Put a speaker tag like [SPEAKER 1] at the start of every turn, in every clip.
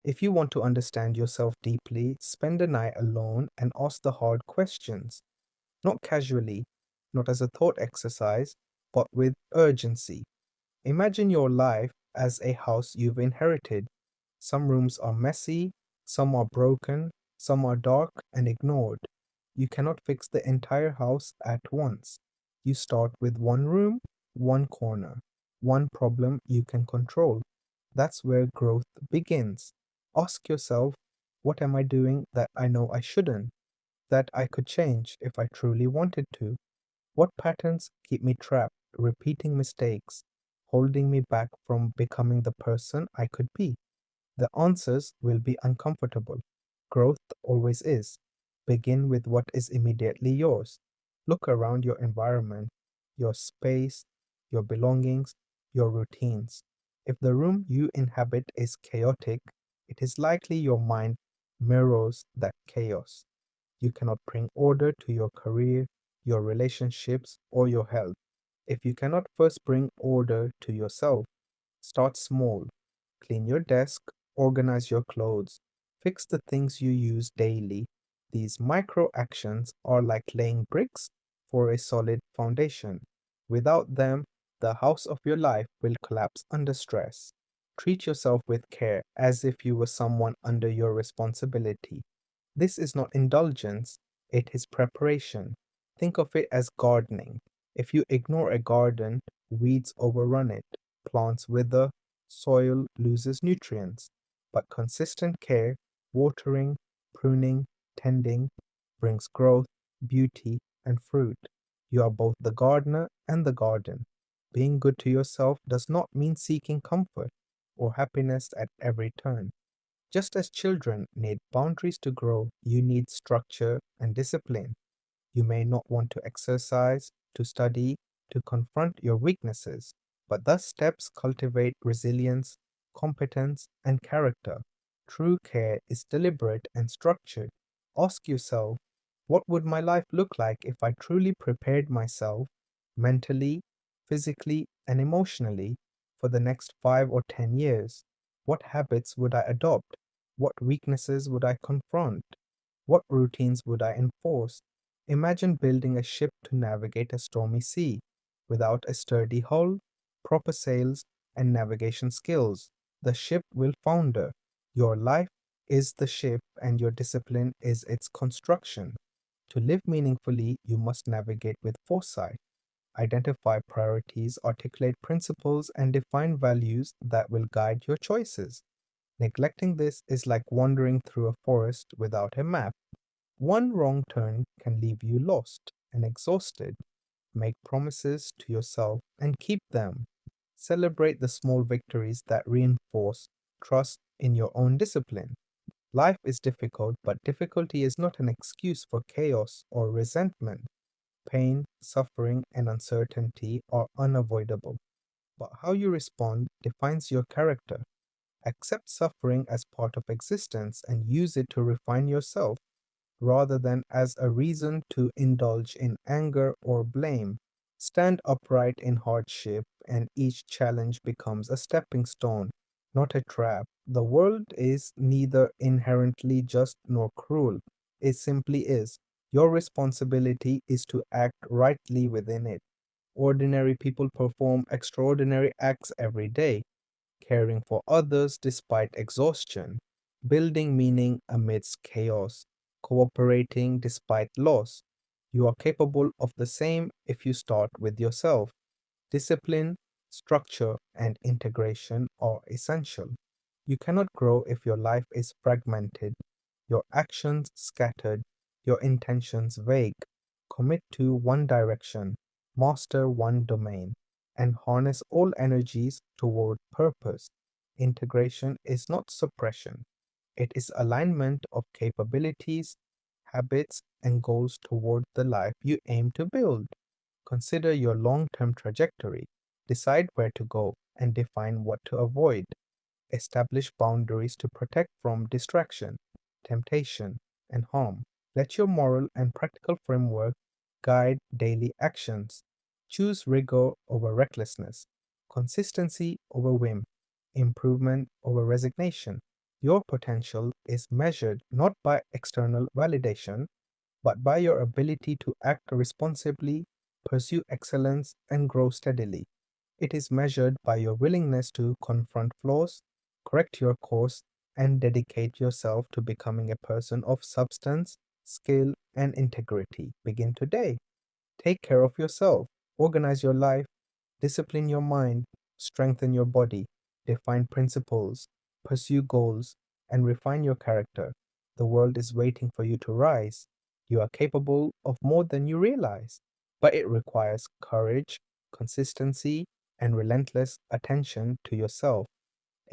[SPEAKER 1] If you want to understand yourself deeply, spend a night alone and ask the hard questions, not casually, not as a thought exercise, but with urgency. Imagine your life as a house you've inherited. Some rooms are messy, some are broken, some are dark and ignored. You cannot fix the entire house at once. You start with one room, one corner, one problem you can control. That's where growth begins. Ask yourself, what am I doing that I know I shouldn't, that I could change if I truly wanted to? What patterns keep me trapped, repeating mistakes, holding me back from becoming the person I could be? The answers will be uncomfortable. Growth always is. Begin with what is immediately yours. Look around your environment, your space, your belongings, your routines. If the room you inhabit is chaotic, it is likely your mind mirrors that chaos. You cannot bring order to your career, your relationships, or your health. If you cannot first bring order to yourself, start small. Clean your desk, organize your clothes, fix the things you use daily. These micro actions are like laying bricks for a solid foundation. Without them, the house of your life will collapse under stress. Treat yourself with care as if you were someone under your responsibility. This is not indulgence, it is preparation. Think of it as gardening. If you ignore a garden, weeds overrun it, plants wither, soil loses nutrients. But consistent care, watering, pruning, tending, brings growth, beauty, and fruit. You are both the gardener and the garden. Being good to yourself does not mean seeking comfort or happiness at every turn. Just as children need boundaries to grow, you need structure and discipline. You may not want to exercise, to study, to confront your weaknesses, but thus steps cultivate resilience, competence, and character. True care is deliberate and structured. Ask yourself, what would my life look like if I truly prepared myself mentally, physically, and emotionally for the next 5 or 10 years? What habits would I adopt? What weaknesses would I confront? What routines would I enforce? Imagine building a ship to navigate a stormy sea without a sturdy hull, proper sails, and navigation skills. The ship will founder. Your life is the ship, and your discipline is its construction. To live meaningfully, you must navigate with foresight, identify priorities, articulate principles, and define values that will guide your choices. Neglecting this is like wandering through a forest without a map. One wrong turn can leave you lost and exhausted. Make promises to yourself and keep them. Celebrate the small victories that reinforce trust in your own discipline. Life is difficult, but difficulty is not an excuse for chaos or resentment. Pain, suffering, and uncertainty are unavoidable, but how you respond defines your character. Accept suffering as part of existence and use it to refine yourself rather than as a reason to indulge in anger or blame. Stand upright in hardship, and each challenge becomes a stepping stone, not a trap. The world is neither inherently just nor cruel, it simply is. Your responsibility is to act rightly within it. Ordinary people perform extraordinary acts every day, caring for others despite exhaustion, building meaning amidst chaos, cooperating despite loss. You are capable of the same if you start with yourself. Discipline, structure, and integration are essential. You cannot grow if your life is fragmented, your actions scattered, your intentions vague. Commit to one direction, master one domain, and harness all energies toward purpose. Integration is not suppression, it is alignment of capabilities, habits, and goals toward the life you aim to build. Consider your long term trajectory, decide where to go, and define what to avoid. Establish boundaries to protect from distraction, temptation, and harm. Let your moral and practical framework guide daily actions. Choose rigor over recklessness, consistency over whim, improvement over resignation. Your potential is measured not by external validation, but by your ability to act responsibly, pursue excellence, and grow steadily. It is measured by your willingness to confront flaws, correct your course, and dedicate yourself to becoming a person of substance, skill, and integrity. Begin today. Take care of yourself, organize your life, discipline your mind, strengthen your body, define principles, pursue goals, and refine your character. The world is waiting for you to rise. You are capable of more than you realize, but it requires courage, consistency, and relentless attention to yourself.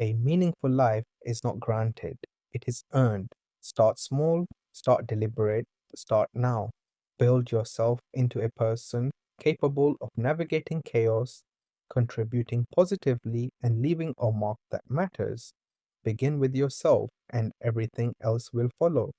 [SPEAKER 1] A meaningful life is not granted, it is earned. Start small, start deliberate, start now. Build yourself into a person capable of navigating chaos, contributing positively, and leaving a mark that matters. Begin with yourself, and everything else will follow.